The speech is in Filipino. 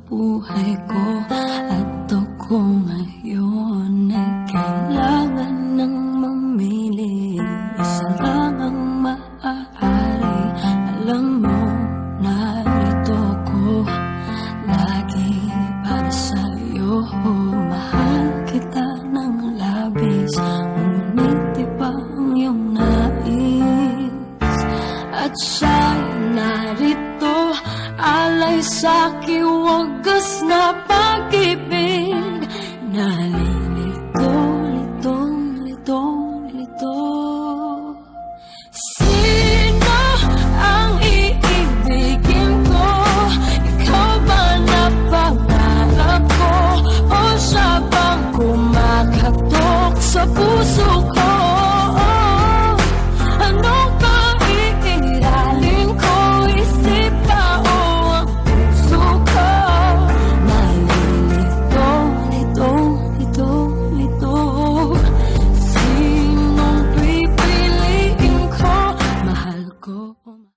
buhay ko. At ako ngayon ay kailangan ng mamili. Isa lang ang maaari. Alam mo, narito ko lagi para sa'yo. Mahal kita ng labis, ngunit iba ang iyong nais. At siya'y narito, alay sa'king wagas na pag-ibig.